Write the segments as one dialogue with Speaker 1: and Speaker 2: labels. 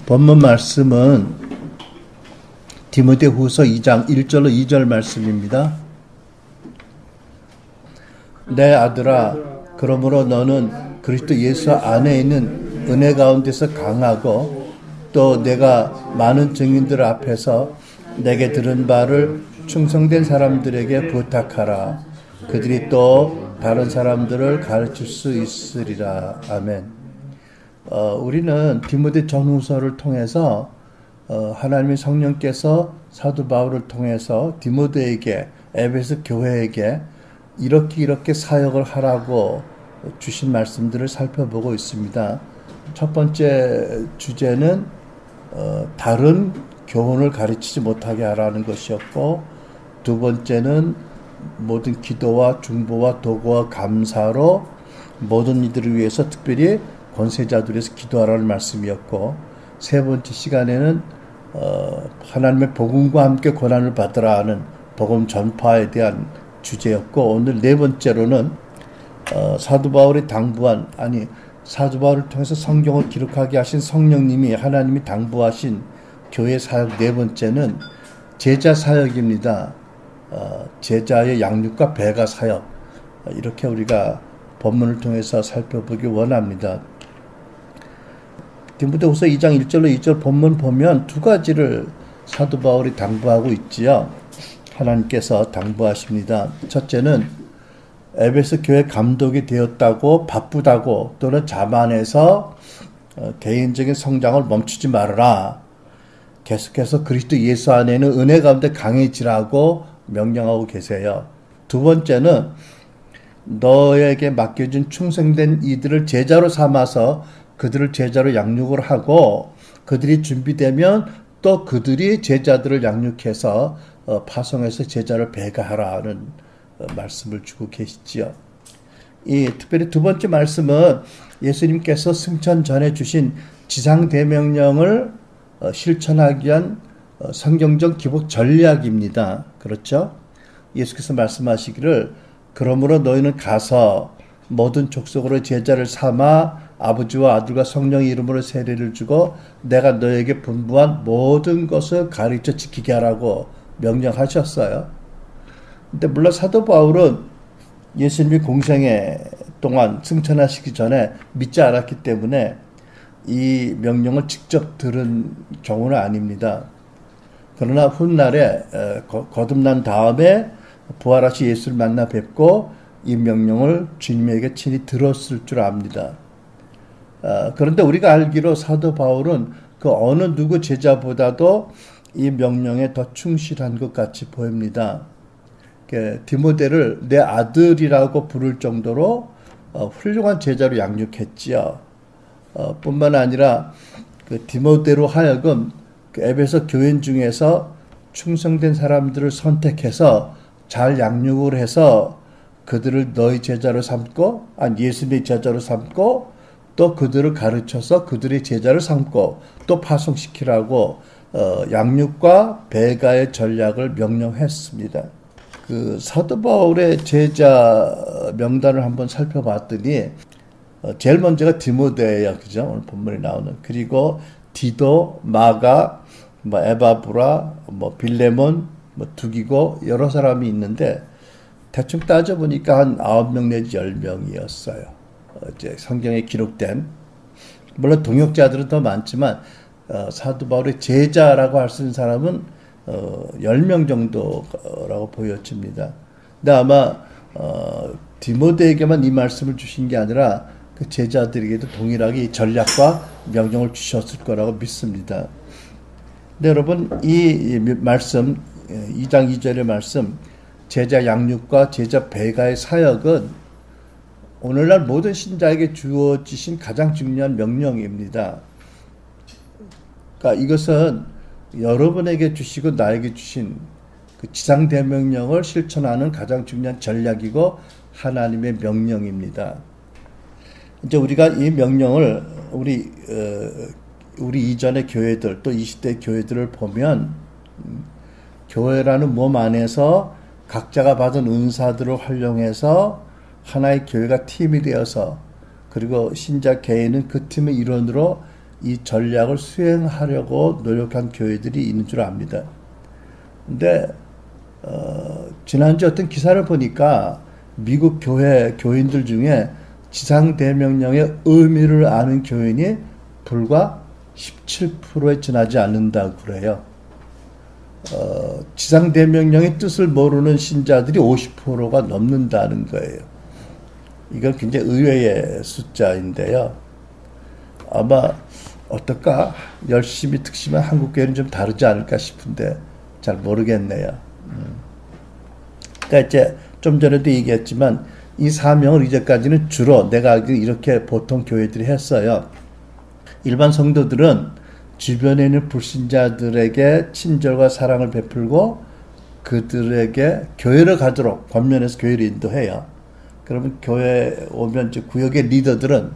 Speaker 1: 본문 말씀은 디모데후서 2장 1절로 2절 말씀입니다. 내 아들아, 그러므로 너는 그리스도 예수 안에 있는 은혜 가운데서 강하고 또 내가 많은 증인들 앞에서 내게 들은 바를 충성된 사람들에게 부탁하라. 그들이 또 다른 사람들을 가르칠 수 있으리라. 아멘. 우리는 디모데 전후서를 통해서 하나님의 성령께서 사도 바울을 통해서 디모데에게, 에베소 교회에게 이렇게 사역을 하라고 주신 말씀들을 살펴보고 있습니다. 첫 번째 주제는 다른 교훈을 가르치지 못하게 하라는 것이었고, 두 번째는 모든 기도와 중보와 도구와 감사로 모든 이들을 위해서 특별히 권세자들에서 기도하라는 말씀이었고, 세 번째 시간에는 하나님의 복음과 함께 고난을 받으라 하는 복음 전파에 대한 주제였고, 오늘 네 번째로는 사도 바울이 당부한, 사도 바울을 통해서 성경을 기록하게 하신 성령님이, 하나님이 당부하신 교회 사역 네 번째는 제자 사역입니다. 제자의 양육과 배가 사역, 이렇게 우리가 본문을 통해서 살펴보기 원합니다. 디모데후서 2장 1절로 2절 본문 보면 두 가지를 사도 바울이 당부하고 있지요. 하나님께서 당부하십니다. 첫째는 에베소 교회 감독이 되었다고 바쁘다고 또는 자만해서 개인적인 성장을 멈추지 말아라. 계속해서 그리스도 예수 안에는 은혜 가운데 강해지라고 명령하고 계세요. 두 번째는 너에게 맡겨진 충성된 이들을 제자로 삼아서 그들을 제자로 양육을 하고, 그들이 준비되면 또 그들이 제자들을 양육해서 파송해서 제자를 배가하라는 말씀을 주고 계시지요. 특별히 두 번째 말씀은 예수님께서 승천 전에 주신 지상대명령을 실천하기 위한 성경적 기복 전략입니다. 그렇죠? 예수께서 말씀하시기를, 그러므로 너희는 가서 모든 족속으로 제자를 삼아 아버지와 아들과 성령의 이름으로 세례를 주고 내가 너에게 분부한 모든 것을 가르쳐 지키게 하라고 명령하셨어요. 근데 물론 사도 바울은 예수님이 공생애 동안 승천하시기 전에 믿지 않았기 때문에 이 명령을 직접 들은 경우는 아닙니다. 그러나 훗날에 거듭난 다음에 부활하신 예수를 만나 뵙고 이 명령을 주님에게 친히 들었을 줄 압니다. 그런데 우리가 알기로 사도 바울은 그 어느 누구 제자보다도 이 명령에 더 충실한 것 같이 보입니다. 디모데를 내 아들이라고 부를 정도로 훌륭한 제자로 양육했지요. 뿐만 아니라 그 디모데로 하여금 그 에베소 교인 중에서 충성된 사람들을 선택해서 잘 양육을 해서 그들을 너희 제자로 삼고, 예수님의 제자로 삼고, 또 그들을 가르쳐서 그들의 제자를 삼고 또 파송시키라고 양육과 배가의 전략을 명령했습니다. 그 사도 바울의 제자 명단을 한번 살펴봤더니 제일 먼저가 디모데예요. 그죠? 오늘 본문에 나오는. 그리고 디도, 마가, 에바브라, 빌레몬, 두기고 여러 사람이 있는데 대충 따져보니까 한 9명 내지 10명이었어요. 이제 성경에 기록된, 물론 동역자들은 더 많지만 사도 바울의 제자라고 할 수 있는 사람은 10명 정도라고 보여집니다. 근데 아마 디모데에게만 이 말씀을 주신 게 아니라 그 제자들에게도 동일하게 이 전략과 명령을 주셨을 거라고 믿습니다. 근데 여러분, 이 말씀 2장 2절의 말씀, 제자 양육과 제자 배가의 사역은 오늘날 모든 신자에게 주어지신 가장 중요한 명령입니다. 그러니까 이것은 여러분에게 주시고 나에게 주신 그 지상대명령을 실천하는 가장 중요한 전략이고 하나님의 명령입니다. 이제 우리가 이 명령을 우리 이전의 교회들, 또 20대 교회들을 보면 교회라는 몸 안에서 각자가 받은 은사들을 활용해서 하나의 교회가 팀이 되어서, 그리고 신자 개인은 그 팀의 일원으로 이 전략을 수행하려고 노력한 교회들이 있는 줄 압니다. 근데 지난주 어떤 기사를 보니까 미국 교인들 중에 지상대명령의 의미를 아는 교인이 불과 17%에 지나지 않는다고 그래요. 지상대명령의 뜻을 모르는 신자들이 50%가 넘는다는 거예요. 이건 굉장히 의외의 숫자인데요. 아마 어떨까? 열심히 특심한 한국교회는 좀 다르지 않을까 싶은데 잘 모르겠네요. 그러니까 이제 좀 전에도 얘기했지만 이 사명을 이제까지는 주로 내가 알기로 이렇게 보통 교회들이 했어요. 일반 성도들은 주변에 있는 불신자들에게 친절과 사랑을 베풀고 그들에게 교회를 가도록 권면해서 교회를 인도해요. 그러면 교회에 오면 이제 구역의 리더들은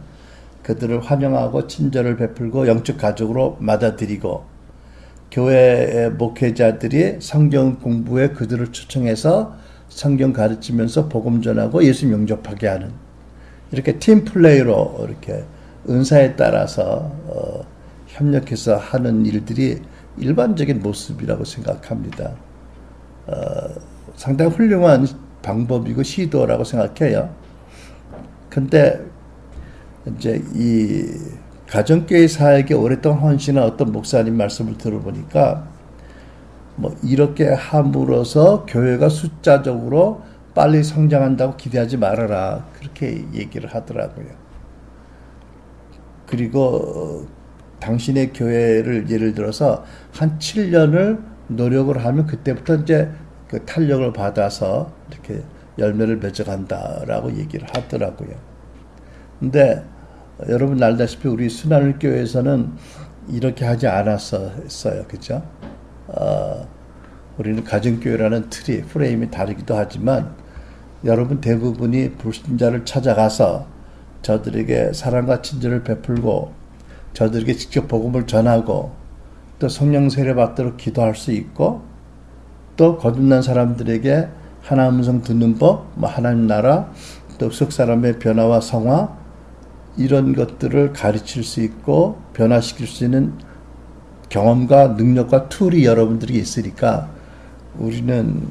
Speaker 1: 그들을 환영하고 친절을 베풀고 영적 가족으로 맞아들이고 교회의 목회자들이 성경 공부에 그들을 초청해서 성경 가르치면서 복음 전하고 예수 영접하게 하는 이렇게 팀 플레이로 이렇게 은사에 따라서 협력해서 하는 일들이 일반적인 모습이라고 생각합니다. 상당히 훌륭한 방법이고 시도라고 생각해요. 근데 이제 이 가정교회 사역에 오랫동안 헌신한 어떤 목사님 말씀을 들어보니까 뭐 이렇게 함으로써 교회가 숫자적으로 빨리 성장한다고 기대하지 말아라 그렇게 얘기를 하더라고요. 그리고 당신의 교회를 예를 들어서 한 7년을 노력을 하면 그때부터 이제 그 탄력을 받아서 이렇게 열매를 맺어간다라고 얘기를 하더라고요. 근데 여러분 알다시피 우리 순환을 교회에서는 이렇게 하지 않았었어요. 그죠? 우리는 가정교회라는 틀이, 프레임이 다르기도 하지만 여러분 대부분이 불신자를 찾아가서 저들에게 사랑과 친절을 베풀고 저들에게 직접 복음을 전하고 또 성령 세례 받도록 기도할 수 있고 또 거듭난 사람들에게 하나님 음성 듣는 법, 하나님 나라, 또 속 사람의 변화와 성화 이런 것들을 가르칠 수 있고 변화시킬 수 있는 경험과 능력과 툴이 여러분들이 있으니까 우리는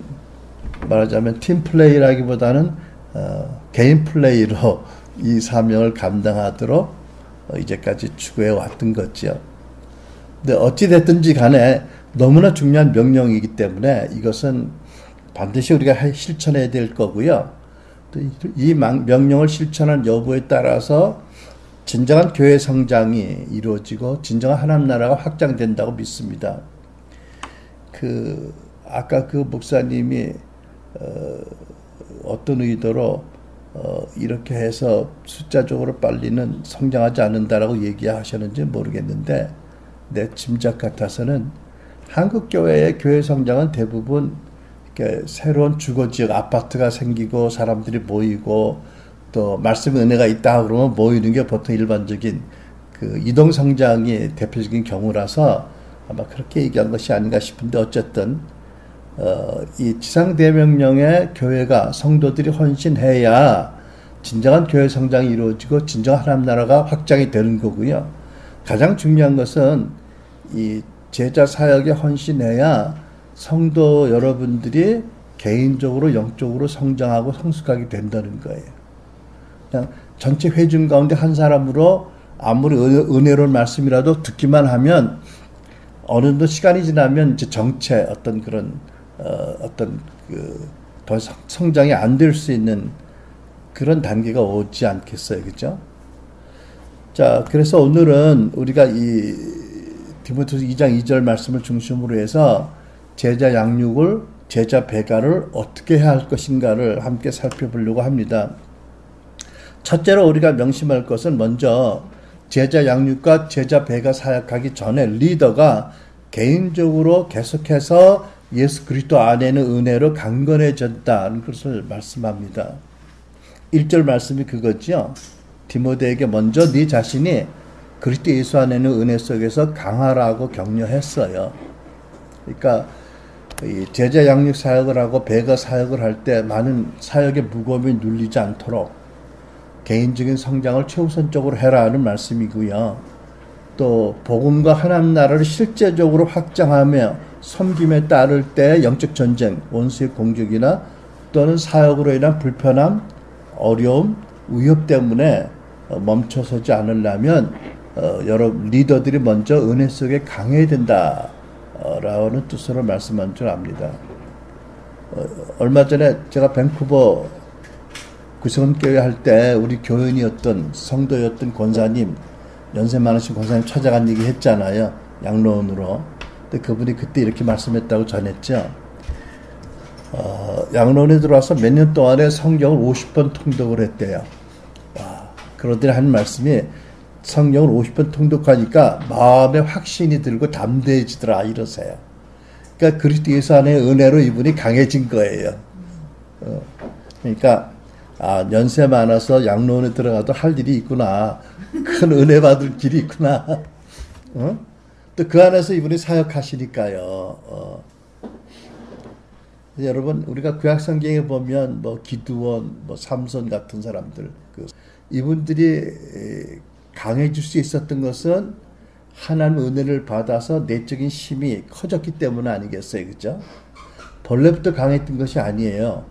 Speaker 1: 말하자면 팀 플레이라기보다는 개인 플레이로 이 사명을 감당하도록 이제까지 추구해 왔던 거죠. 근데 어찌됐든지 간에 너무나 중요한 명령이기 때문에 이것은 반드시 우리가 실천해야 될 거고요. 또 이 명령을 실천한 여부에 따라서 진정한 교회 성장이 이루어지고 진정한 하나님 나라가 확장된다고 믿습니다. 아까 그 목사님이 어떤 의도로 이렇게 해서 숫자적으로 빨리는 성장하지 않는다라고 얘기하셨는지 모르겠는데 내 짐작 같아서는 한국 교회의 교회 성장은 대부분 이렇게 새로운 주거지역 아파트가 생기고 사람들이 모이고 또 말씀 은혜가 있다 그러면 모이는 게 보통 일반적인 그 이동 성장이 대표적인 경우라서 아마 그렇게 얘기한 것이 아닌가 싶은데 어쨌든 이 지상대명령에 교회가 성도들이 헌신해야 진정한 교회 성장이 이루어지고 진정한 하나님 나라가 확장이 되는 거고요. 가장 중요한 것은 이 제자 사역에 헌신해야 성도 여러분들이 개인적으로 영적으로 성장하고 성숙하게 된다는 거예요. 그냥 전체 회중 가운데 한 사람으로 아무리 은혜로운 말씀이라도 듣기만 하면 어느 정도 시간이 지나면 이제 정체 어떤 그런 더 성장이 안 될 수 있는 그런 단계가 오지 않겠어요, 그죠? 자, 그래서 오늘은 우리가 이 디모데후서 2장 2절 말씀을 중심으로 해서 제자 양육을, 제자 배가를 어떻게 해야 할 것인가를 함께 살펴보려고 합니다. 첫째로 우리가 명심할 것은 먼저 제자 양육과 제자 배가 사역하기 전에 리더가 개인적으로 계속해서 예수 그리스도 안에는 은혜로 강건해졌다는 것을 말씀합니다. 1절 말씀이 그거죠. 디모데에게 먼저 네 자신이 그리스도 예수 안에는 은혜 속에서 강하라고 격려했어요. 그러니까 이 제자 양육 사역을 하고 배가 사역을 할 때 많은 사역의 무거움이 눌리지 않도록 개인적인 성장을 최우선적으로 해라 하는 말씀이고요. 또 복음과 하나님 나라를 실제적으로 확장하며 섬김에 따를 때 영적 전쟁, 원수의 공격이나 또는 사역으로 인한 불편함, 어려움, 위협 때문에 멈춰서지 않으려면 여러 리더들이 먼저 은혜 속에 강해야 된다라는 뜻으로 말씀한 줄 압니다. 얼마 전에 제가 밴쿠버 구성교회 할 때 우리 교인이었던 성도였던 권사님, 연세 많으신 권사님 찾아간 얘기 했잖아요. 양로원으로. 근데 그분이 그때 이렇게 말씀했다고 전했죠. 양로원에 들어와서 몇 년 동안에 성경을 50번 통독을 했대요. 그러더니 한 말씀이 성경을 50번 통독하니까 마음에 확신이 들고 담대해지더라 이러세요. 그러니까 그리스도 예수 안의 은혜로 이분이 강해진 거예요. 그러니까 연세 많아서 양로원에 들어가도 할 일이 있구나. 큰 은혜 받을 길이 있구나. 또 그 안에서 이분이 사역하시니까요. 여러분 우리가 구약 성경에 보면 뭐 기드온, 뭐 삼손 같은 사람들 이분들이 강해질 수 있었던 것은 하나님의 은혜를 받아서 내적인 힘이 커졌기 때문 아니겠어요, 그죠? 본래부터 강했던 것이 아니에요.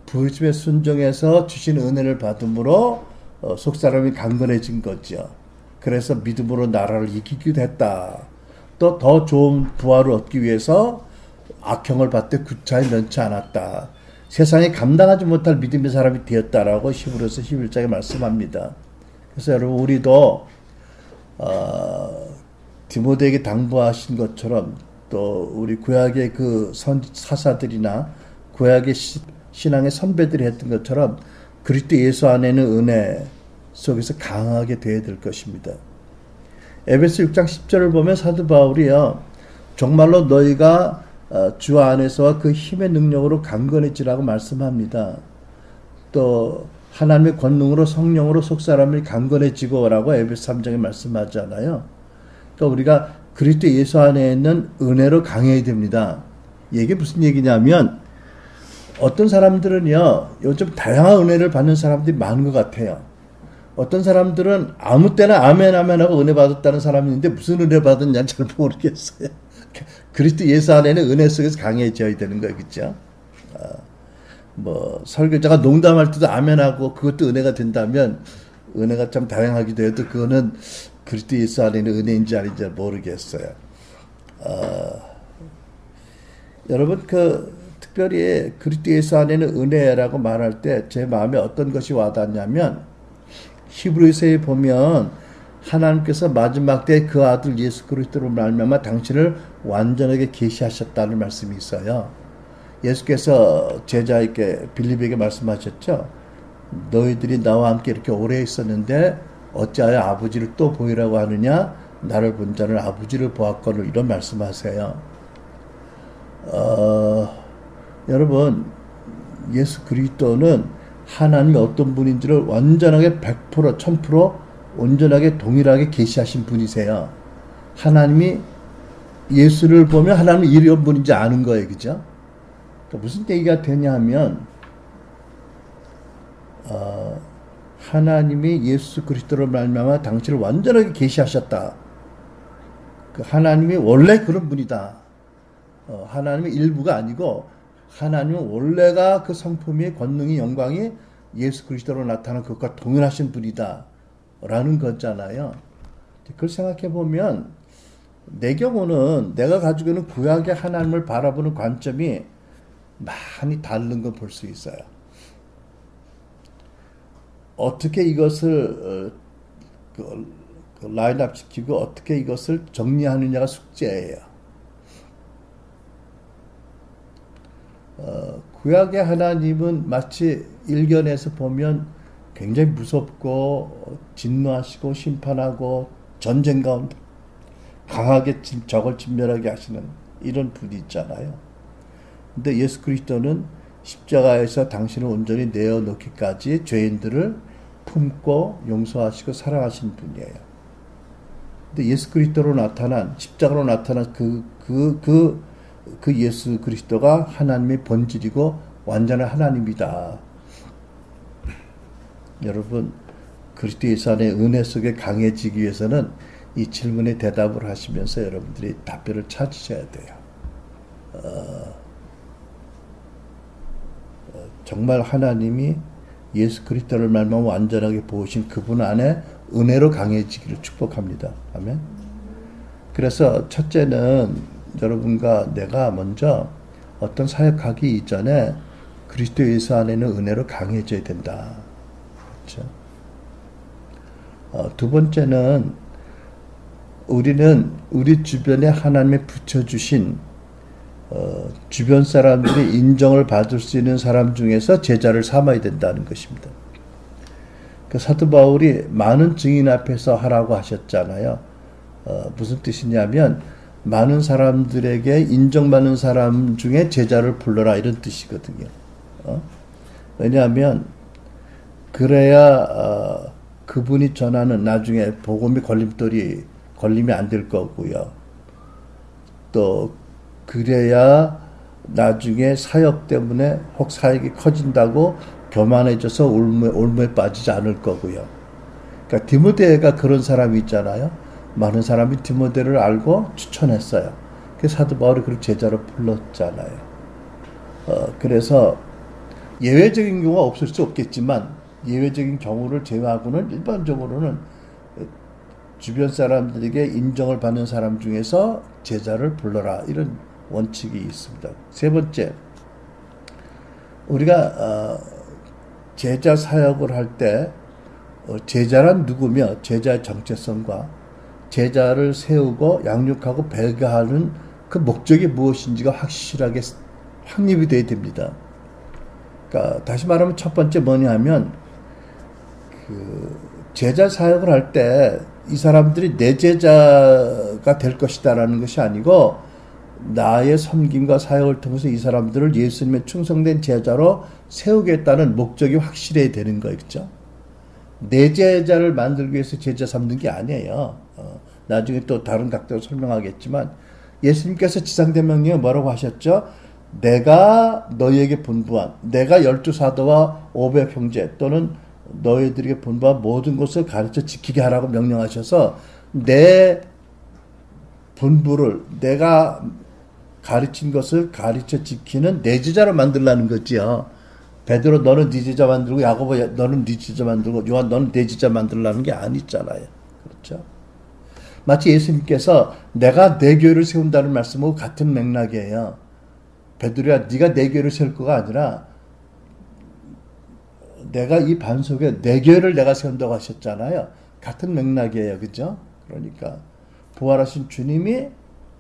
Speaker 1: 부르심에 순종해서 주신 은혜를 받음으로 속사람이 강건해진 거죠. 그래서 믿음으로 나라를 이기기도 했다. 또 더 좋은 부활을 얻기 위해서 악형을 받되 구차히 면치 않았다. 세상이 감당하지 못할 믿음의 사람이 되었다라고 히브리서 11장에 말씀합니다. 그래서 여러분 우리도 디모데에게 당부하신 것처럼 또 우리 구약의 그 사사들이나 구약의 신앙의 선배들이 했던 것처럼 그리스도 예수 안에는 은혜 속에서 강하게 되어야 될 것입니다. 에베소 6장 10절을 보면 사도 바울이요. 정말로 너희가 주 안에서와 그 힘의 능력으로 강건해지라고 말씀합니다. 또 하나님의 권능으로 성령으로 속사람이 강건해지고라고 에베소 3장에 말씀하잖아요. 그러니까 우리가 그리스도 예수 안에 있는 은혜로 강해야 됩니다. 이게 무슨 얘기냐면 어떤 사람들은요. 요즘 다양한 은혜를 받는 사람들이 많은 것 같아요. 어떤 사람들은 아무 때나 아멘 하고 은혜 받았다는 사람이 있는데 무슨 은혜 받았냐는 잘 모르겠어요. 그리스도 예수 안에는 은혜 속에서 강해져야 되는 거예요. 그렇죠? 뭐 설교자가 농담할 때도 아멘하고 그것도 은혜가 된다면 은혜가 참 다양하기도 해도 그거는 그리스도 예수 안에는 은혜인지 아닌지 모르겠어요. 여러분 특별히 그리스도 예수 안에는 은혜라고 말할 때 제 마음에 어떤 것이 와닿냐면 히브리서에 보면 하나님께서 마지막 때 그 아들 예수 그리스도로 말미암아 당신을 완전하게 계시하셨다는 말씀이 있어요. 예수께서 제자에게 빌립에게 말씀하셨죠. 너희들이 나와 함께 이렇게 오래 있었는데 어찌하여 아버지를 또 보이라고 하느냐? 나를 본 자는 아버지를 보았거늘 이런 말씀하세요. 여러분 예수 그리스도는 하나님이 어떤 분인지를 완전하게 100% 1000% 온전하게 동일하게 계시하신 분이세요. 하나님이 예수를 보면 하나님이 이런 분인지 아는 거예요. 그죠? 그러니까 무슨 얘기가 되냐 하면 하나님이 예수 그리스도로 말미암아 당신을 완전하게 계시하셨다. 그 하나님이 원래 그런 분이다. 하나님의 일부가 아니고 하나님은 원래가 그 성품이 권능이 영광이 예수 그리스도로 나타난 것과 동일하신 분이다 라는 거잖아요. 그걸 생각해 보면 내 경우는 내가 가지고 있는 구약의 하나님을 바라보는 관점이 많이 다른 걸 볼 수 있어요. 어떻게 이것을 라인업 시키고 어떻게 이것을 정리하느냐가 숙제예요. 구약의 하나님은 마치 일견에서 보면 굉장히 무섭고 진노하시고 심판하고 전쟁 가운데 강하게 적을 진멸하게 하시는 이런 분이 있잖아요. 근데 예수 그리스도는 십자가에서 당신을 온전히 내어놓기까지 죄인들을 품고 용서하시고 사랑하신 분이에요. 근데 예수 그리스도로 나타난 십자가로 나타난 그 예수 그리스도가 하나님의 본질이고 완전한 하나님이다. 여러분 그리스도 예수 안에 은혜 속에 강해지기 위해서는 이 질문에 대답을 하시면서 여러분들이 답변을 찾으셔야 돼요. 정말 하나님이 예수 그리스도를 말미암아 완전하게 보신 그분 안에 은혜로 강해지기를 축복합니다. 아멘. 그래서 첫째는 여러분과 내가 먼저 어떤 사역하기 이전에 그리스도 예수 안에는 은혜로 강해져야 된다. 그렇죠? 두 번째는 우리는 우리 주변에 하나님이 붙여주신 주변 사람들이 인정을 받을 수 있는 사람 중에서 제자를 삼아야 된다는 것입니다. 그 사도 바울이 많은 증인 앞에서 하라고 하셨잖아요. 무슨 뜻이냐면 많은 사람들에게 인정받는 사람 중에 제자를 불러라 이런 뜻이거든요. 왜냐하면 그래야 그분이 전하는 나중에 복음의 걸림이 안 될 거고요. 또 그래야 나중에 사역 때문에 혹 사역이 커진다고 교만해져서 올무에 빠지지 않을 거고요. 그러니까 디모데가 그런 사람이 있잖아요. 많은 사람이 디모데를 알고 추천했어요. 그래서 사도 바울이 그를 제자로 불렀잖아요. 그래서 예외적인 경우가 없을 수 없겠지만 예외적인 경우를 제외하고는 일반적으로는 주변 사람들에게 인정을 받는 사람 중에서 제자를 불러라 이런 원칙이 있습니다. 세 번째, 우리가 제자 사역을 할 때 제자란 누구며 제자의 정체성과 제자를 세우고 양육하고 배교하는 그 목적이 무엇인지가 확실하게 확립이 돼야 됩니다. 그러니까 다시 말하면 첫 번째 뭐냐 하면 제자 사역을 할 때 이 사람들이 내 제자가 될 것이다라는 것이 아니고 나의 섬김과 사역을 통해서 이 사람들을 예수님의 충성된 제자로 세우겠다는 목적이 확실해야 되는 거예요. 그렇죠? 내 제자를 만들기 위해서 제자 삼는 게 아니에요. 나중에 또 다른 각도로 설명하겠지만 예수님께서 지상된 명령에 뭐라고 하셨죠? 내가 너희에게 분부한 내가 12사도와 500 형제 또는 너희들에게 분부한 모든 것을 가르쳐 지키게 하라고 명령하셔서 내 분부를 내가 가르친 것을 가르쳐 지키는 내 제자로 만들라는 거지요. 베드로 너는 네 제자 만들고 야고보 너는 네 제자 만들고 요한 너는 내 제자 만들라는 게 아니잖아요. 그렇죠? 마치 예수님께서 내가 내 교회를 세운다는 말씀하고 같은 맥락이에요. 베드로야 네가 내 교회를 세울 거가 아니라 내가 이 반 속에 내 교회를 내가 세운다고 하셨잖아요. 같은 맥락이에요. 그죠? 그러니까 부활하신 주님이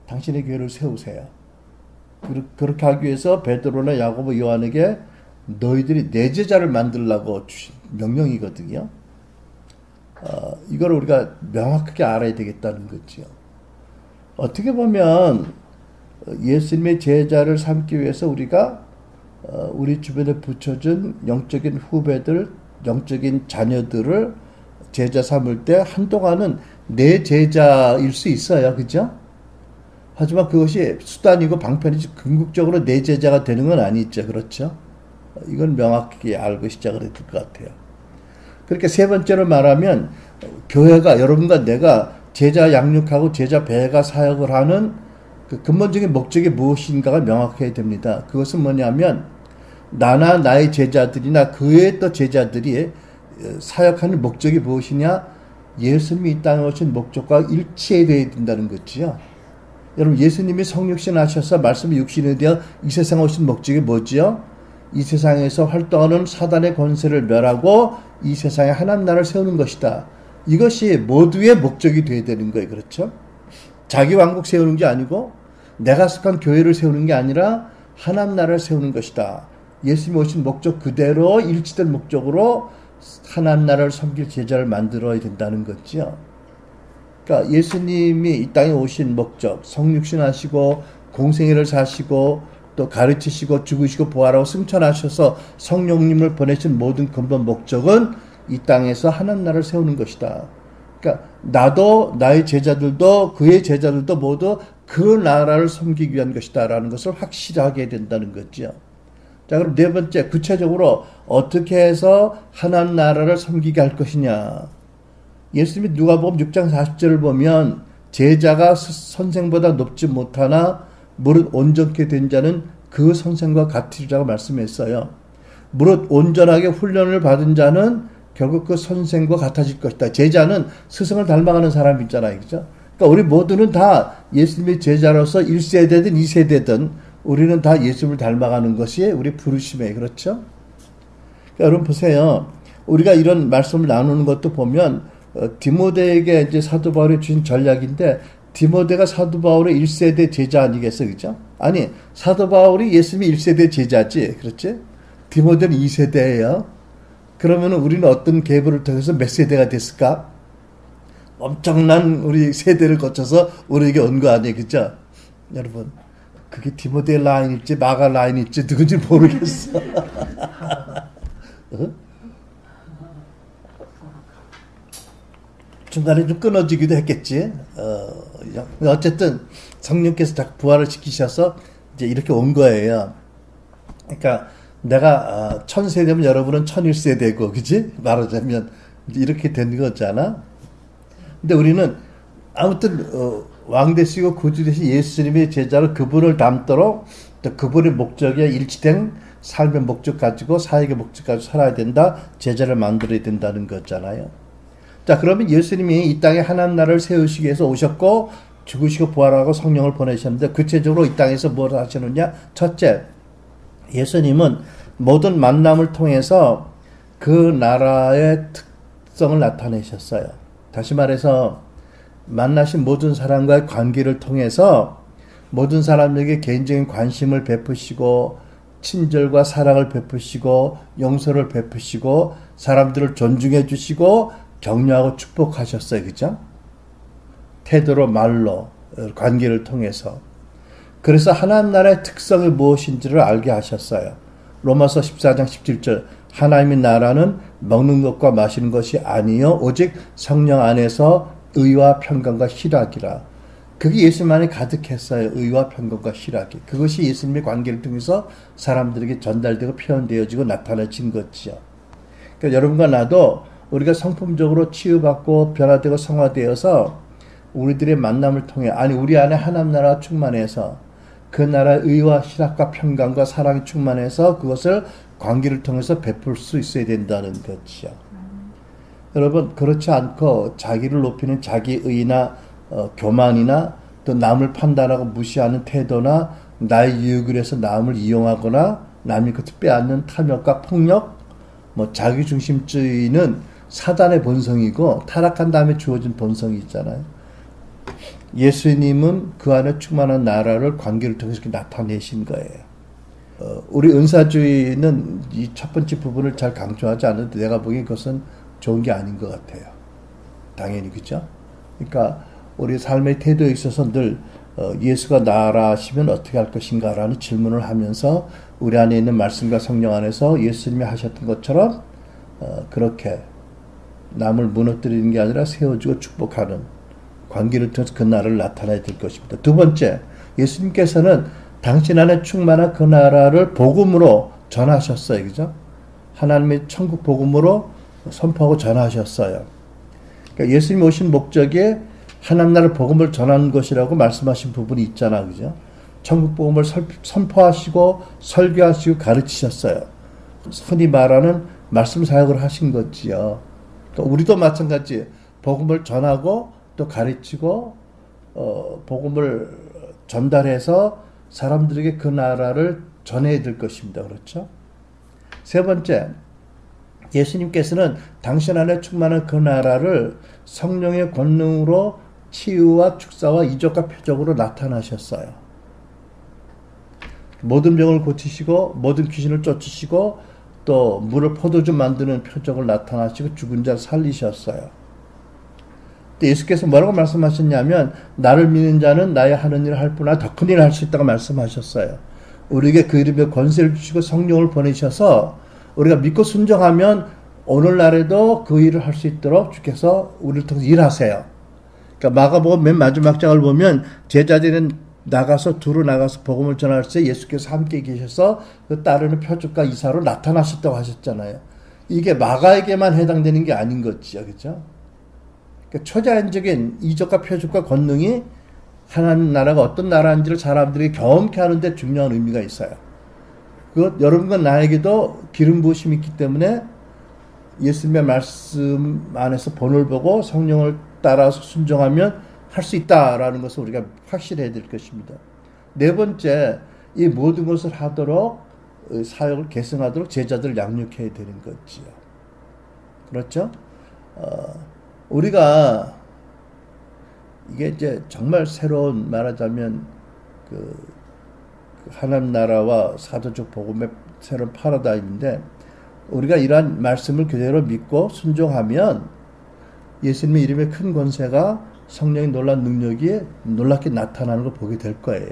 Speaker 1: 당신의 교회를 세우세요. 그렇게 하기 위해서 베드로나 야고보 요한에게 너희들이 내 제자를 만들라고 주신 명령이거든요. 이걸 우리가 명확하게 알아야 되겠다는 거죠. 어떻게 보면 예수님의 제자를 삼기 위해서 우리가 우리 주변에 붙여준 영적인 후배들, 영적인 자녀들을 제자 삼을 때 한동안은 내 제자일 수 있어요. 그죠? 하지만 그것이 수단이고 방편이지 궁극적으로 내 제자가 되는 건 아니죠. 그렇죠? 이건 명확히 알고 시작을 해야 될 것 같아요. 그렇게 세 번째로 말하면 교회가 여러분과 내가 제자 양육하고 제자 배가 사역을 하는 그 근본적인 목적이 무엇인가가 명확해야 됩니다. 그것은 뭐냐면 나나 나의 제자들이나 그 외의 또 제자들이 사역하는 목적이 무엇이냐? 예수님이 이 땅에 오신 목적과 일치해야 된다는 거지요. 여러분 예수님이 성육신 하셔서 말씀이 육신이 되어 이 세상에 오신 목적이 뭐지요? 이 세상에서 활동하는 사단의 권세를 멸하고 이 세상에 하나님 나라를 세우는 것이다. 이것이 모두의 목적이 되어야 되는 거예요. 그렇죠? 자기 왕국 세우는 게 아니고 내가 속한 교회를 세우는 게 아니라 하나님 나라를 세우는 것이다. 예수님이 오신 목적 그대로 일치된 목적으로 하나님 나라를 섬길 제자를 만들어야 된다는 거죠. 그러니까 예수님이 이 땅에 오신 목적, 성육신 하시고 공생애를 사시고 또 가르치시고 죽으시고 부활하고 승천하셔서 성령님을 보내신 모든 근본 목적은 이 땅에서 하나님 나라를 세우는 것이다. 그러니까 나도 나의 제자들도 그의 제자들도 모두 그 나라를 섬기기 위한 것이다라는 것을 확실하게 해야 된다는 거죠. 자, 그럼 네 번째, 구체적으로 어떻게 해서 하나님 나라를 섬기게 할 것이냐. 예수님이 누가복음 6장 40절을 보면 제자가 선생보다 높지 못하나 무릇 온전케 된 자는 그 선생과 같으리라고 말씀했어요. 무릇 온전하게 훈련을 받은 자는 결국 그 선생과 같아질 것이다. 제자는 스승을 닮아가는 사람이 있잖아요. 그죠? 그러니까 우리 모두는 다 예수님의 제자로서 1세대든 2세대든 우리는 다 예수님을 닮아가는 것이 우리 부르심이에요. 그렇죠? 그러니까 여러분 보세요. 우리가 이런 말씀을 나누는 것도 보면 디모데에게 이제 사도 바울이 주신 전략인데 디모데가 사도 바울의 1세대 제자 아니겠어요? 그죠? 아니, 사도 바울이 예수님의 1세대 제자지. 그렇지? 디모데는 2세대예요. 그러면 우리는 어떤 계보를 통해서 몇 세대가 됐을까? 엄청난 우리 세대를 거쳐서 우리에게 온 거 아니에요. 그죠? 여러분, 그게 디모데 라인일지 마가 라인일지 누군지 모르겠어. 어? 중간에 좀 끊어지기도 했겠지. 어쨌든 성령께서 자꾸 부활을 시키셔서 이제 이렇게 온 거예요. 그러니까 내가 1000세대면 여러분은 1001세대고, 그지? 말하자면 이렇게 된 거잖아. 근데 우리는 아무튼 왕 되시고 구주 되신 예수님의 제자로 그분을 닮도록 또 그분의 목적에 일치된 삶의 목적 가지고 사역의 목적 가지고 살아야 된다. 제자를 만들어야 된다는 거잖아요. 자, 그러면 예수님이 이 땅에 하나님 나라를 세우시기 위해서 오셨고 죽으시고 부활하고 성령을 보내셨는데 구체적으로 이 땅에서 뭘 하시느냐? 첫째, 예수님은 모든 만남을 통해서 그 나라의 특성을 나타내셨어요. 다시 말해서 만나신 모든 사람과의 관계를 통해서 모든 사람에게 개인적인 관심을 베푸시고 친절과 사랑을 베푸시고 용서를 베푸시고 사람들을 존중해 주시고 격려하고 축복하셨어요. 그죠? 태도로 말로 관계를 통해서. 그래서 하나님 나라의 특성이 무엇인지를 알게 하셨어요. 로마서 14장 17절 하나님의 나라는 먹는 것과 마시는 것이 아니요 오직 성령 안에서 의와 평강과 희락이라. 그게 예수님 안에 가득했어요. 의와 평강과 희락이. 그것이 예수님의 관계를 통해서 사람들에게 전달되고 표현되어지고 나타나진 것이죠. 그러니까 여러분과 나도 우리가 성품적으로 치유받고 변화되고 성화되어서 우리들의 만남을 통해 우리 안에 하나님 나라가 충만해서 그 나라의 의와 희락과 평강과 사랑이 충만해서 그것을 관계를 통해서 베풀 수 있어야 된다는 것이죠. 여러분 그렇지 않고 자기를 높이는 자기의나 교만이나 또 남을 판단하고 무시하는 태도나 나의 유익을 위해서 남을 이용하거나 남의 것을 빼앗는 탐욕과 폭력, 자기중심주의는 사단의 본성이고 타락한 다음에 주어진 본성이 있잖아요. 예수님은 그 안에 충만한 나라를 관계를 통해서 이렇게 나타내신 거예요. 우리 은사주의는 이 첫 번째 부분을 잘 강조하지 않는데 내가 보기엔 그것은 좋은 게 아닌 것 같아요. 당연히 그죠? 그러니까 우리 삶의 태도에 있어서 늘 예수가 나라시면 어떻게 할 것인가 라는 질문을 하면서 우리 안에 있는 말씀과 성령 안에서 예수님이 하셨던 것처럼 그렇게 남을 무너뜨리는 게 아니라 세워주고 축복하는 관계를 통해서 그 나라를 나타내야 될 것입니다. 두 번째, 예수님께서는 당신 안에 충만한 그 나라를 복음으로 전하셨어요. 그죠? 하나님의 천국 복음으로 선포하고 전하셨어요. 그러니까 예수님이 오신 목적이 하나님 나라 복음을 전하는 것이라고 말씀하신 부분이 있잖아. 그죠? 천국 복음을 선포하시고 설교하시고 가르치셨어요. 흔히 말하는 말씀 사역을 하신 거지요. 그러니까 우리도 마찬가지 복음을 전하고 또 가르치고 복음을 전달해서 사람들에게 그 나라를 전해야 될 것입니다. 그렇죠? 세 번째, 예수님께서는 당신 안에 충만한 그 나라를 성령의 권능으로 치유와 축사와 이적과 표적으로 나타나셨어요. 모든 병을 고치시고 모든 귀신을 쫓으시고 또 물을 포도주 만드는 표적을 나타나시고 죽은 자를 살리셨어요. 예수께서 뭐라고 말씀하셨냐면 나를 믿는 자는 나의 하는 일을 할 뿐나 더 큰 일을 할 수 있다고 말씀하셨어요. 우리에게 그 이름에 권세를 주시고 성령을 보내셔서 우리가 믿고 순종하면 오늘날에도 그 일을 할 수 있도록 주께서 우리를 통해서 일하세요. 그러니까 마가복음 맨 마지막 장을 보면 제자들은 두루 나가서 복음을 전할 때 예수께서 함께 계셔서 그 따르는 표적과 이사로 나타나셨다고 하셨잖아요. 이게 마가에게만 해당되는 게 아닌 거죠. 그렇죠? 초자연적인 이적과 표적과 권능이 하나님 나라가 어떤 나라인지를 사람들이 경험케 하는데 중요한 의미가 있어요. 그것 여러분과 나에게도 기름 부으심이 있기 때문에 예수님의 말씀 안에서 본을 보고 성령을 따라서 순종하면 할 수 있다라는 것을 우리가 확실해야 될 것입니다. 네 번째, 이 모든 것을 하도록 사역을 계승하도록 제자들을 양육해야 되는 거지요. 그렇죠? 우리가 이게 이제 정말 새로운 말하자면 그 하나님 나라와 사도적 복음의 새로운 파라다임인데 우리가 이러한 말씀을 그대로 믿고 순종하면 예수님의 이름의 큰 권세가 성령의 놀란 능력이 놀랍게 나타나는 걸 보게 될 거예요.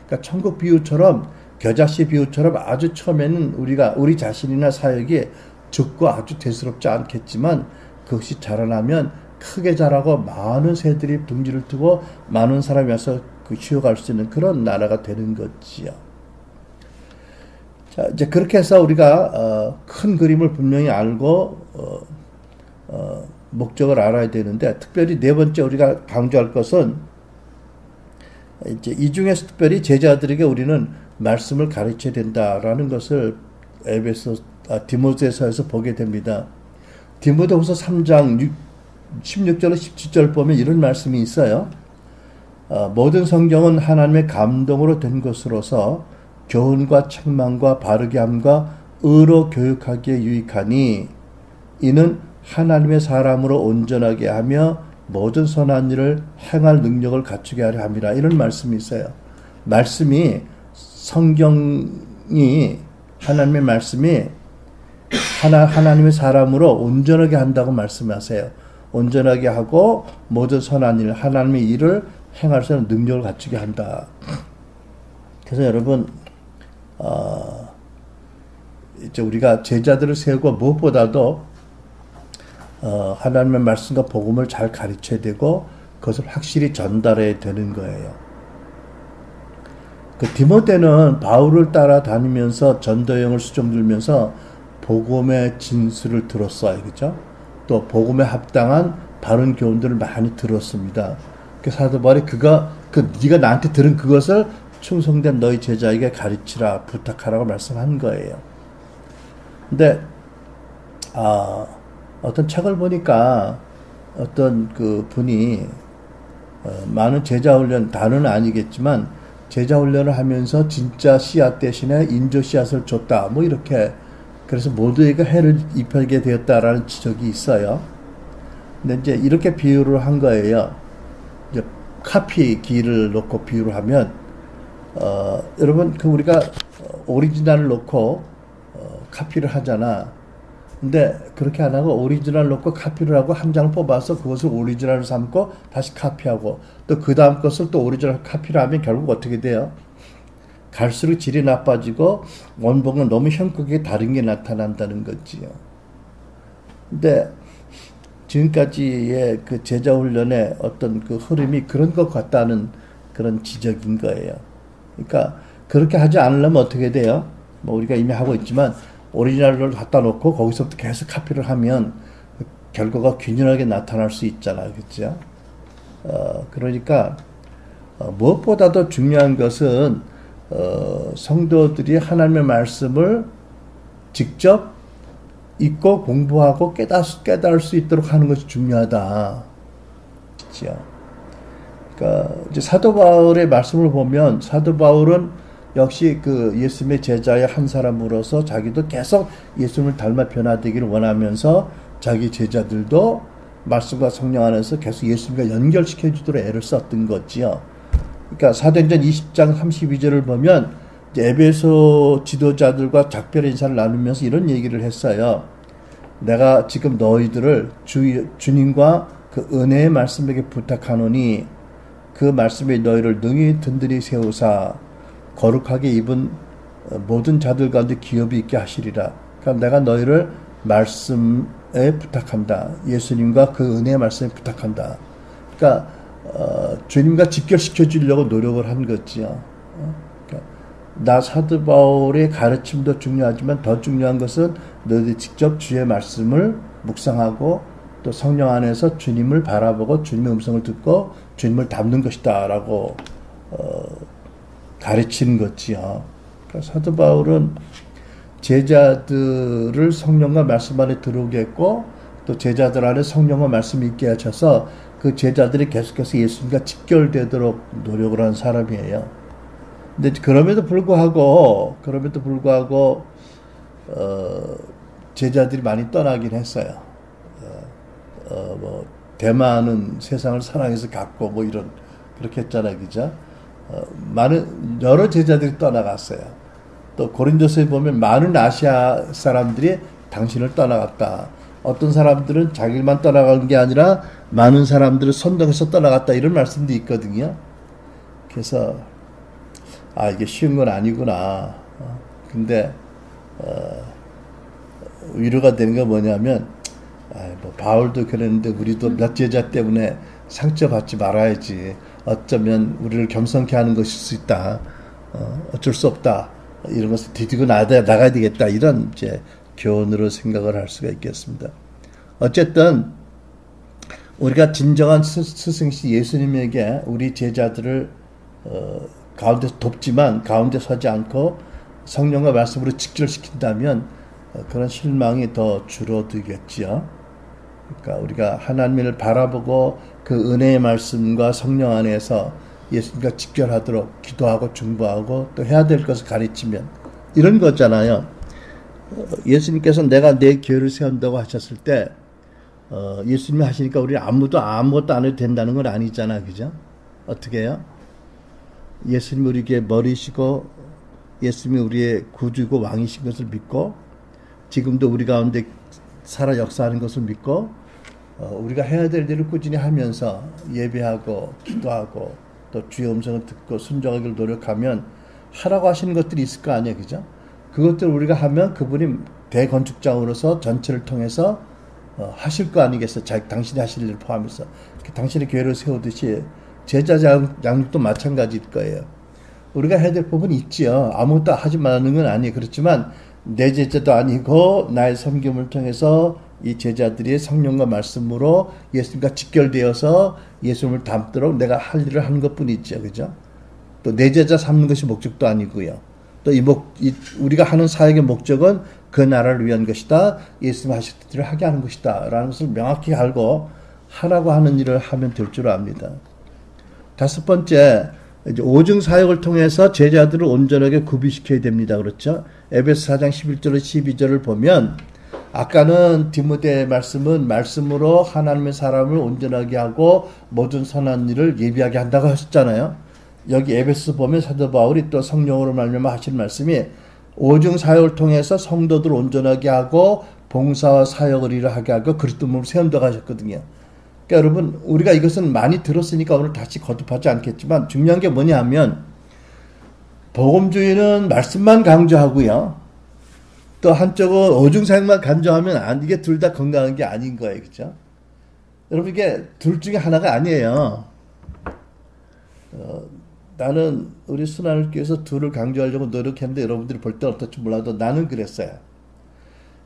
Speaker 1: 그러니까 천국 비유처럼 겨자씨 비유처럼 아주 처음에는 우리 자신이나 사역이 적고 아주 대수롭지 않겠지만 그것이 자라나면 크게 자라고 많은 새들이 둥지를 트고 많은 사람이 와서 쉬어갈 수 있는 그런 나라가 되는 거지요. 자, 이제 그렇게 해서 우리가 큰 그림을 분명히 알고 목적을 알아야 되는데 특별히 네 번째 우리가 강조할 것은 이제 이 중에서 특별히 제자들에게 우리는 말씀을 가르쳐야 된다라는 것을 디모데서에서 보게 됩니다. 디모데후서 3장 16절로 17절 보면 이런 말씀이 있어요. 모든 성경은 하나님의 감동으로 된 것으로서 교훈과 책망과 바르게 함과 의로 교육하기에 유익하니 이는 하나님의 사람으로 온전하게 하며 모든 선한 일을 행할 능력을 갖추게 하려 함이라. 이런 말씀이 있어요. 말씀이 성경이 하나님의 말씀이 하나님의 사람으로 온전하게 한다고 말씀하세요. 온전하게 하고 모든 선한 일, 하나님의 일을 행할 수 있는 능력을 갖추게 한다. 그래서 여러분 이제 우리가 제자들을 세우고 무엇보다도 하나님의 말씀과 복음을 잘 가르쳐야 되고 그것을 확실히 전달해야 되는 거예요. 그 디모데는 바울을 따라다니면서 전도여행을 수종 들면서 복음의 진술을 들었어요. 그죠? 또 복음에 합당한 바른 교훈들을 많이 들었습니다. 그 사도 바울이 네가 나한테 들은 그것을 충성된 너희 제자에게 가르치라 부탁하라고 말씀한 거예요. 근데 어떤 책을 보니까 어떤 그 분이 많은 제자훈련, 다는 아니겠지만 제자훈련을 하면서 진짜 씨앗 대신에 인조 씨앗을 줬다. 뭐 이렇게 그래서 모두에게 해를 입히게 되었다라는 지적이 있어요. 근데 이제 이렇게 비유를 한 거예요. 이제 카피 기를 놓고 비유를 하면 여러분 우리가 오리지널을 놓고 카피를 하잖아. 근데 그렇게 안 하고 오리지널 놓고 카피를 하고 한 장을 뽑아서 그것을 오리지널을 삼고 다시 카피하고 또 그 다음 것을 또 오리지널 카피를 하면 결국 어떻게 돼요? 갈수록 질이 나빠지고 원본과 너무 형격하게 다른 게 나타난다는 거지요. 근데 지금까지의 그 제자훈련의 어떤 그 흐름이 그런 것 같다는 그런 지적인 거예요. 그러니까 그렇게 하지 않으려면 어떻게 돼요? 뭐 우리가 이미 하고 있지만 오리지널을 갖다 놓고 거기서부터 계속 카피를 하면 결과가 균일하게 나타날 수 있잖아요. 그렇죠? 그러니까 무엇보다도 중요한 것은 성도들이 하나님의 말씀을 직접 읽고 공부하고 깨달을 수 있도록 하는 것이 중요하다. 그렇죠? 그러니까 이제 사도 바울의 말씀을 보면 사도 바울은 역시 그 예수님의 제자의 한 사람으로서 자기도 계속 예수님을 닮아 변화되기를 원하면서 자기 제자들도 말씀과 성령 안에서 계속 예수님과 연결시켜 주도록 애를 썼던 거지요. 그러니까 사도행전 20장 32절을 보면 에베소 지도자들과 작별 인사를 나누면서 이런 얘기를 했어요. 내가 지금 너희들을 주님과 그 은혜의 말씀에게 부탁하노니 그 말씀이 너희를 능히 든든히 세우사 거룩하게 입은 모든 자들 가운데 기업이 있게 하시리라. 그러니까 내가 너희를 말씀에 부탁한다. 예수님과 그 은혜의 말씀에 부탁한다. 그러니까 주님과 직결시켜 주려고 노력을 한 거지요. 그러니까 나 사도 바울의 가르침도 중요하지만 더 중요한 것은 너희들이 직접 주의 말씀을 묵상하고 또 성령 안에서 주님을 바라보고 주님의 음성을 듣고 주님을 닮는 것이다 라고 가르치는 거지요. 그러니까 사도 바울은 제자들을 성령과 말씀 안에 들어오게 했고 또 제자들 안에 성령과 말씀이 있게 하셔서 그 제자들이 계속해서 예수님과 직결되도록 노력을 한 사람이에요. 근데 그럼에도 불구하고 제자들이 많이 떠나긴 했어요. 뭐 대만은 세상을 사랑해서 갔고 뭐 이런 그렇게 했잖아요, 그죠? 많은 여러 제자들이 떠나갔어요. 또 고린도서에 보면 많은 아시아 사람들이 당신을 떠나갔다. 어떤 사람들은 자기만 떠나간 게 아니라 많은 사람들을 선동해서 떠나갔다 이런 말씀도 있거든요. 그래서 이게 쉬운 건 아니구나. 근데 위로가 되는 건 뭐냐면 뭐 바울도 그랬는데 우리도 몇 제자 때문에 상처받지 말아야지. 어쩌면 우리를 겸손케 하는 것일 수 있다. 어쩔 수 없다. 이런 것을 디디고 나가야 되겠다. 이런 이제 교훈으로 생각을 할 수가 있겠습니다. 어쨌든 우리가 진정한 스승이신 예수님에게 우리 제자들을 가운데 돕지만 가운데 서지 않고 성령과 말씀으로 직결시킨다면 그런 실망이 더 줄어들겠지요. 그러니까 우리가 하나님을 바라보고 그 은혜의 말씀과 성령 안에서 예수님과 직결하도록 기도하고 중보하고 또 해야 될 것을 가르치면 이런 거잖아요. 예수님께서 내가 내 교회를 세운다고 하셨을 때 예수님이 하시니까 우리 아무것도 안 해도 된다는 건 아니잖아, 그죠? 어떻게 해요? 예수님이 우리에게 머리시고 예수님이 우리의 구주고 왕이신 것을 믿고 지금도 우리 가운데 살아 역사하는 것을 믿고 우리가 해야 될 일을 꾸준히 하면서 예배하고 기도하고 또 주의 음성을 듣고 순종하기를 노력하면 하라고 하시는 것들이 있을 거 아니에요, 그죠? 그것들을 우리가 하면 그분이 대건축장으로서 전체를 통해서 하실 거 아니겠어요? 당신이 하실 일을 포함해서 당신의 교회를 세우듯이 제자 양육도 마찬가지일 거예요. 우리가 해야 될 부분이 있지요. 아무것도 하지 말라는 건 아니에요. 그렇지만 내 제자도 아니고 나의 섬김을 통해서 이 제자들이 성령과 말씀으로 예수님과 직결되어서 예수님을 닮도록 내가 할 일을 하는 것뿐이죠, 그죠? 또 내 제자 삼는 것이 목적도 아니고요. 또 우리가 하는 사역의 목적은 그 나라를 위한 것이다. 예수님 하셨던 일을 하게 하는 것이다. 라는 것을 명확히 알고 하라고 하는 일을 하면 될 줄 압니다. 다섯 번째, 이제 오중 사역을 통해서 제자들을 온전하게 구비시켜야 됩니다. 그렇죠? 에베소 4장 11절로 12절을 보면 아까는 디모데의 말씀은 말씀으로 하나님의 사람을 온전하게 하고 모든 선한 일을 예비하게 한다고 하셨잖아요. 여기 에베소 보면 사도 바울이 또 성령으로 말미암아 하신 말씀이 오중 사역을 통해서 성도들을 온전하게 하고 봉사와 사역을 일하게 하고 그리스도 몸을 세운다고 하셨거든요. 그러니까 여러분 우리가 이것은 많이 들었으니까 오늘 다시 거듭하지 않겠지만 중요한 게 뭐냐 하면 복음주의는 말씀만 강조하고요. 또 한쪽은 오중사역만 강조하면 이게 둘 다 건강한 게 아닌 거예요. 그렇죠? 여러분 이게 둘 중에 하나가 아니에요. 나는 우리 순환교회에서 둘을 강조하려고 노력했는데 여러분들이 볼 때 어떨지 몰라도 나는 그랬어요.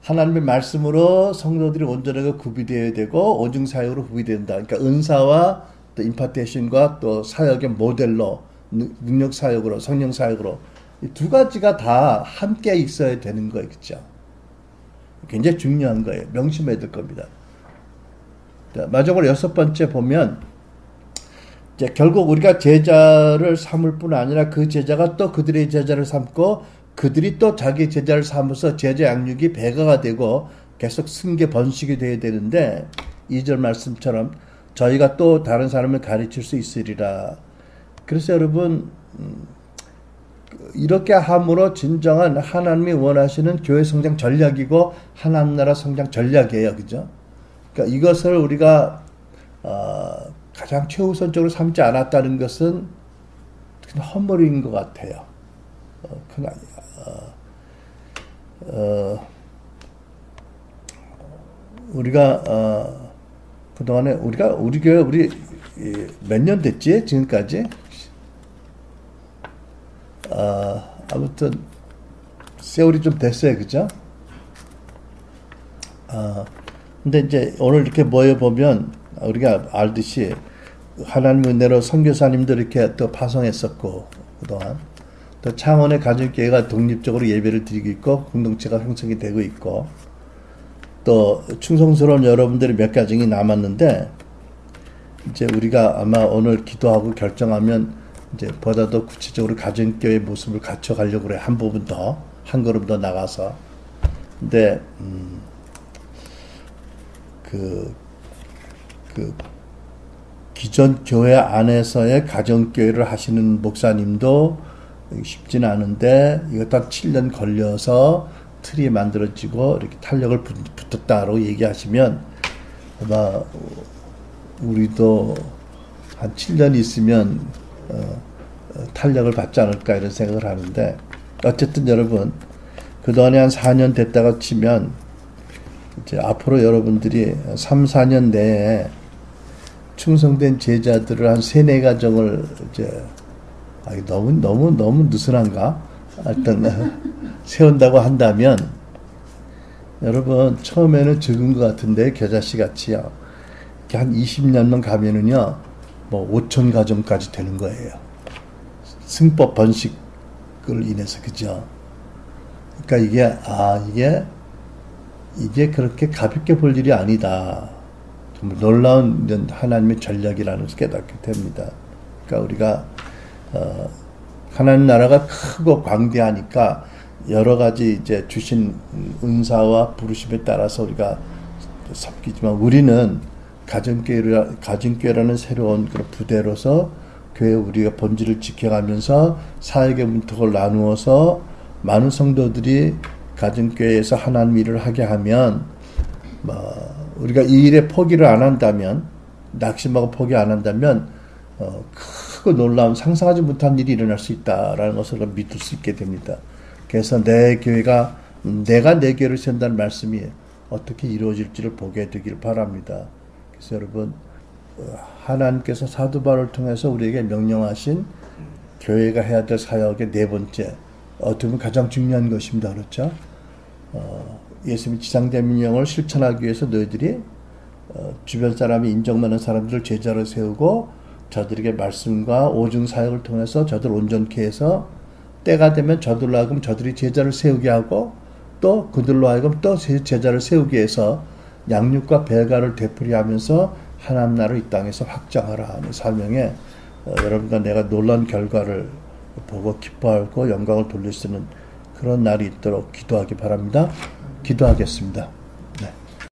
Speaker 1: 하나님의 말씀으로 성도들이 온전하게 구비되어야 되고 오중사역으로 구비된다. 그러니까 은사와 또 임파테이션과 또 사역의 모델로 능력사역으로 성령사역으로 이 두 가지가 다 함께 있어야 되는 거예요. 그렇죠? 굉장히 중요한 거예요. 명심해야 될 겁니다. 마지막으로 여섯 번째 보면 이제 결국 우리가 제자를 삼을 뿐 아니라 그 제자가 또 그들의 제자를 삼고 그들이 또 자기 제자를 삼아서 제자 양육이 배가가 되고 계속 승계 번식이 돼야 되는데 2절 말씀처럼 저희가 또 다른 사람을 가르칠 수 있으리라. 그래서 여러분 이렇게 함으로 진정한 하나님이 원하시는 교회 성장 전략이고 하나님 나라 성장 전략이에요. 그죠? 그러니까 이것을 우리가 가장 최우선적으로 삼지 않았다는 것은 그냥 헛머리인 것 같아요. 그건 우리가 그동안에 우리 교회 몇 년 됐지? 지금까지? 아무튼 세월이 좀 됐어요. 그죠? 근데 이제 오늘 이렇게 모여보면 우리가 알듯이 하나님 은혜로 선교사님들 이렇게 또 파송했었고, 그동안. 또 창원의 가정교회가 독립적으로 예배를 드리고 있고, 공동체가 형성이 되고 있고, 또 충성스러운 여러분들이 몇 가정이 남았는데, 이제 우리가 아마 오늘 기도하고 결정하면 이제 보다 더 구체적으로 가정교회 모습을 갖춰가려고 그래. 한 부분 더, 한 걸음 더 나가서. 근데, 기존 교회 안에서의 가정교회를 하시는 목사님도 쉽지는 않은데, 이거 딱 7년 걸려서 틀이 만들어지고, 이렇게 탄력을 붙었다라고 얘기하시면, 아마, 우리도 한 7년 있으면, 탄력을 받지 않을까 이런 생각을 하는데, 어쨌든 여러분, 그동안에 한 4년 됐다가 치면, 이제 앞으로 여러분들이 3, 4년 내에 충성된 제자들을 한 3, 4가정을 이제, 너무 느슨한가? 하여튼, 세운다고 한다면, 여러분, 처음에는 적은 것 같은데, 겨자씨 같이요. 한 20년만 가면은요, 뭐 5천 가정까지 되는 거예요. 승법 번식을 인해서, 그죠? 그러니까 이게 그렇게 가볍게 볼 일이 아니다. 정말 놀라운 하나님의 전략이라는 것을 깨닫게 됩니다. 그러니까 우리가, 하나님 나라가 크고 광대하니까 여러 가지 이제 주신 은사와 부르심에 따라서 우리가 섞이지만 우리는 가정교회라는 새로운 그런 부대로서 교회 우리가 본질을 지켜가면서 사역의 문턱을 나누어서 많은 성도들이 가정교회에서 하나님 일을 하게 하면, 우리가 이 일에 포기를 안 한다면, 낙심하고 포기 안 한다면, 크고 놀라운 상상하지 못한 일이 일어날 수 있다라는 것을 믿을 수 있게 됩니다. 그래서 내가 내 교회를 세운다는 말씀이 어떻게 이루어질지를 보게 되길 바랍니다. 그래서 여러분, 하나님께서 사도 바울을 통해서 우리에게 명령하신 교회가 해야 될 사역의 4번째, 어떻게 보면 가장 중요한 것입니다. 그렇죠? 예수님의 지상대명령을 실천하기 위해서 너희들이 주변 사람이 인정받는 사람들을 제자로 세우고 저들에게 말씀과 오중 사역을 통해서 저들 온전케 해서 때가 되면 저들로 하여금 저들이 제자를 세우게 하고 또 그들로 하여금 또 제자를 세우게 해서 양육과 배가를 되풀이하면서 하나님 나라를 이 땅에서 확장하라 하는 사명에 여러분과 내가 놀라운 결과를 보고 기뻐하고 영광을 돌릴 수 있는 그런 날이 있도록 기도하기 바랍니다. 기도하겠습니다.